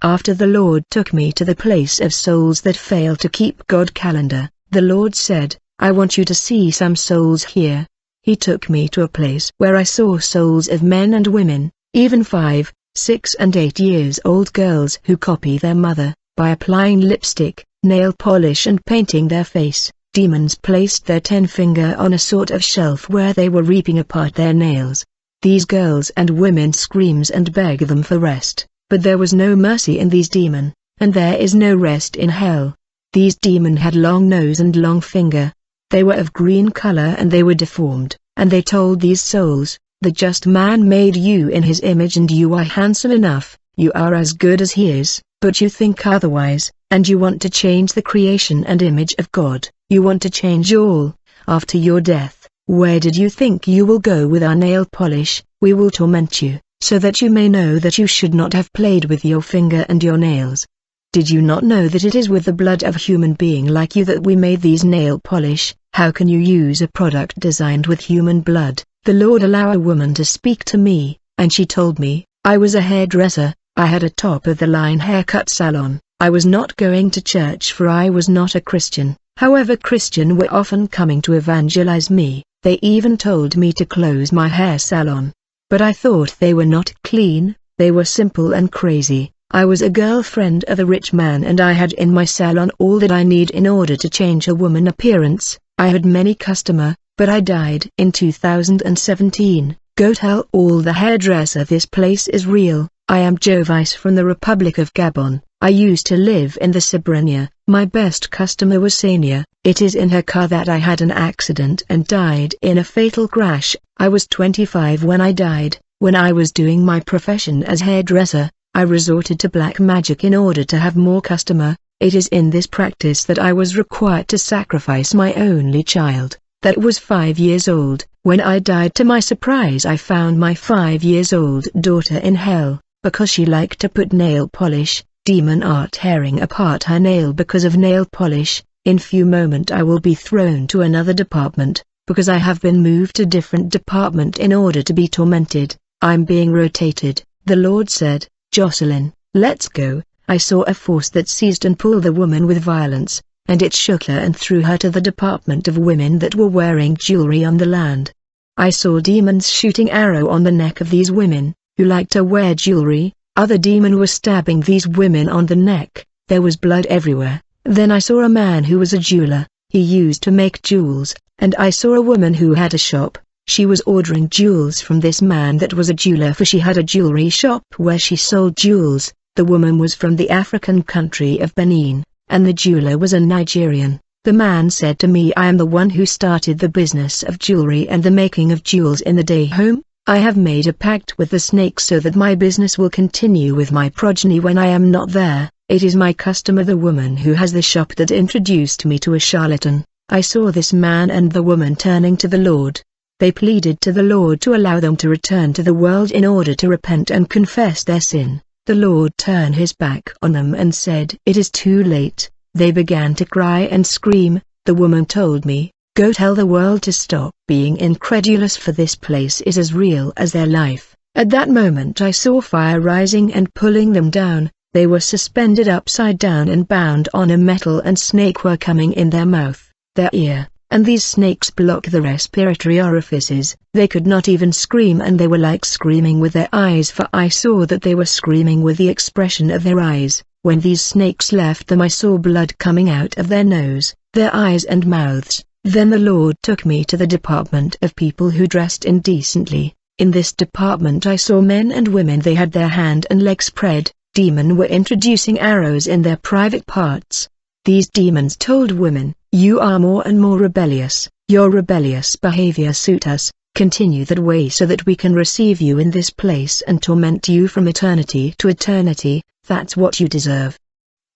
After the Lord took me to the place of souls that fail to keep God calendar, the Lord said, I want you to see some souls here. He took me to a place where I saw souls of men and women, even 5, 6 and 8 years old girls who copy their mother, by applying lipstick, nail polish and painting their face. Demons placed their 10-finger on a sort of shelf where they were ripping apart their nails. These girls and women screams and beg them for rest, but there was no mercy in these demon, and there is no rest in hell. These demon had long nose and long finger. They were of green color and they were deformed, and they told these souls, the just man made you in his image and you are handsome enough, you are as good as he is, but you think otherwise, and you want to change the creation and image of God. You want to change all. After your death, where did you think you will go with our nail polish? We will torment you, so that you may know that you should not have played with your finger and your nails. Did you not know that it is with the blood of human being like you that we made these nail polish? How can you use a product designed with human blood? The Lord allowed a woman to speak to me, and she told me, I was a hairdresser, I had a top-of-the-line haircut salon. I was not going to church for I was not a Christian. However, Christians were often coming to evangelize me. They even told me to close my hair salon. But I thought they were not clean, they were simple and crazy. I was a girlfriend of a rich man and I had in my salon all that I need in order to change a woman appearance. I had many customers, but I died in 2017. Go tell all the hairdresser this place is real. I am Jovice from the Republic of Gabon. I used to live in the Srebrenica. My best customer was Sania. It is in her car that I had an accident and died in a fatal crash. I was 25 when I died. When I was doing my profession as hairdresser, I resorted to black magic in order to have more customer. It is in this practice that I was required to sacrifice my only child, that was 5 years old. When I died, to my surprise I found my 5 years old daughter in hell, because she liked to put nail polish. Demon are tearing apart her nail because of nail polish. In few moments I will be thrown to another department, because I have been moved to different department in order to be tormented. I'm being rotated. The Lord said, Jocelyn, let's go. I saw a force that seized and pulled the woman with violence, and it shook her and threw her to the department of women that were wearing jewelry on the land. I saw demons shooting arrow on the neck of these women, who liked to wear jewelry. Other demon was stabbing these women on the neck. There was blood everywhere. Then I saw a man who was a jeweler. He used to make jewels, and I saw a woman who had a shop. She was ordering jewels from this man that was a jeweler, for she had a jewelry shop where she sold jewels. The woman was from the African country of Benin, and the jeweler was a Nigerian. The man said to me, I am the one who started the business of jewelry and the making of jewels in the day home. I have made a pact with the snake so that my business will continue with my progeny when I am not there. It is my customer, the woman who has the shop, that introduced me to a charlatan. I saw this man and the woman turning to the Lord. They pleaded to the Lord to allow them to return to the world in order to repent and confess their sin. The Lord turned his back on them and said, it is too late. They began to cry and scream. The woman told me, go tell the world to stop being incredulous, for this place is as real as their life. At that moment I saw fire rising and pulling them down. They were suspended upside down and bound on a metal, and snake were coming in their mouth, their ear, and these snakes block the respiratory orifices. They could not even scream, and they were like screaming with their eyes, for I saw that they were screaming with the expression of their eyes. When these snakes left them, I saw blood coming out of their nose, their eyes and mouths. Then the Lord took me to the department of people who dressed indecently. In this department I saw men and women. They had their hand and leg spread. Demons were introducing arrows in their private parts. These demons told women, you are more and more rebellious. Your rebellious behavior suits us. Continue that way so that we can receive you in this place and torment you from eternity to eternity. That's what you deserve.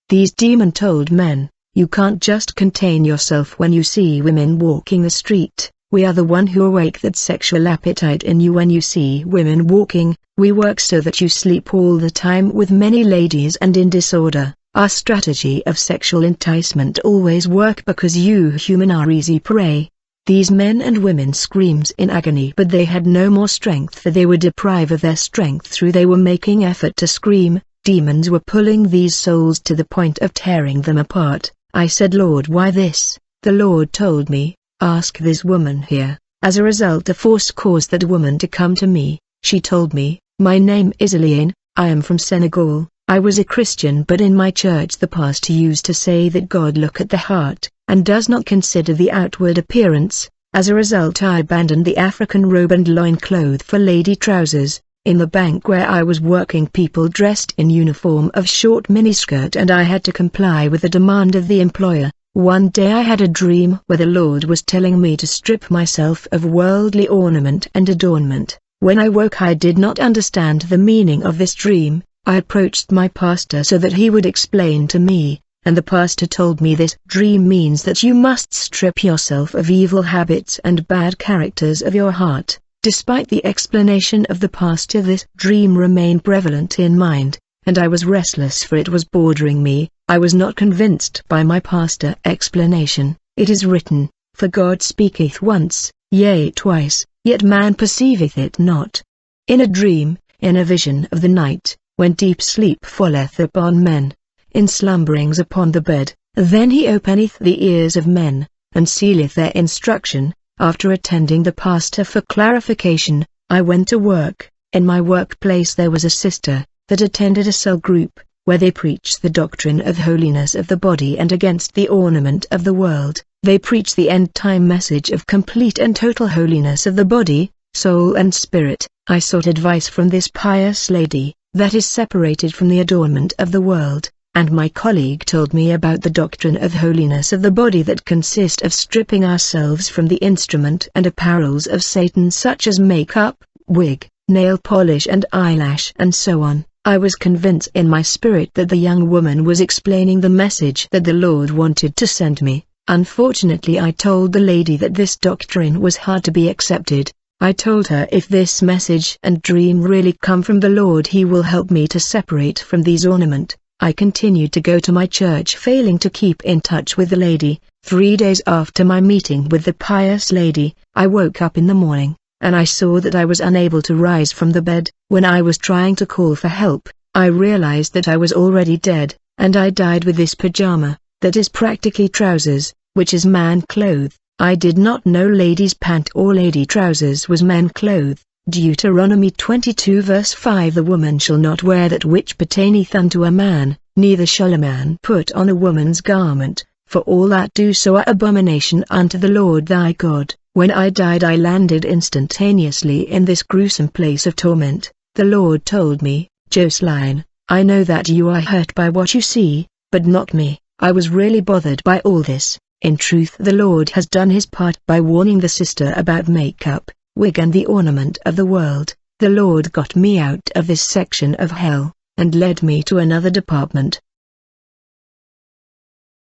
These demons told men, you can't just contain yourself when you see women walking the street. We are the one who awake that sexual appetite in you when you see women walking. We work so that you sleep all the time with many ladies and in disorder. Our strategy of sexual enticement always work because you human are easy prey. These men and women screams in agony, but they had no more strength, for they were deprived of their strength through they were making effort to scream. demons were pulling these souls to the point of tearing them apart. I said, Lord, why this? The Lord told me, ask this woman here. As a result, a force caused that woman to come to me. She told me, my name is Eliane, I am from Senegal. I was a Christian, but in my church the pastor used to say that God looks at the heart, and does not consider the outward appearance. As a result, I abandoned the African robe and loincloth for lady trousers. In the bank where I was working, people dressed in uniform of short miniskirt, and I had to comply with the demand of the employer. One day I had a dream where the Lord was telling me to strip myself of worldly ornament and adornment. When I woke, I did not understand the meaning of this dream. I approached my pastor so that he would explain to me, and the pastor told me this dream means that you must strip yourself of evil habits and bad characters of your heart. Despite the explanation of the pastor, this dream remained prevalent in mind, and I was restless, for it was bothering me. I was not convinced by my pastor's explanation. It is written, for God speaketh once, yea twice, yet man perceiveth it not. In a dream, in a vision of the night, when deep sleep falleth upon men, in slumberings upon the bed, then he openeth the ears of men, and sealeth their instruction. After attending the pastor for clarification, I went to work. In my workplace there was a sister that attended a cell group, where they preach the doctrine of holiness of the body and against the ornament of the world. They preach the end-time message of complete and total holiness of the body, soul and spirit. I sought advice from this pious lady, that is separated from the adornment of the world, and my colleague told me about the doctrine of holiness of the body that consists of stripping ourselves from the instrument and apparels of Satan, such as makeup, wig, nail polish and eyelash and so on. I was convinced in my spirit that the young woman was explaining the message that the Lord wanted to send me. Unfortunately, I told the lady that this doctrine was hard to be accepted. I told her if this message and dream really come from the Lord, He will help me to separate from these ornament. I continued to go to my church, failing to keep in touch with the lady. 3 days after my meeting with the pious lady, I woke up in the morning, and I saw that I was unable to rise from the bed. When I was trying to call for help, I realized that I was already dead, and I died with this pajama, that is practically trousers, which is man cloth. I did not know ladies' pant or lady trousers was men cloth. Deuteronomy 22 verse 5. The woman shall not wear that which pertaineth unto a man, neither shall a man put on a woman's garment, for all that do so are abomination unto the Lord thy God. When I died, I landed instantaneously in this gruesome place of torment. The Lord told me, Jocelyn, I know that you are hurt by what you see, but not me. I was really bothered by all this. In truth, the Lord has done His part by warning the sister about makeup, wig and the ornament of the world. The Lord got me out of this section of hell, and led me to another department,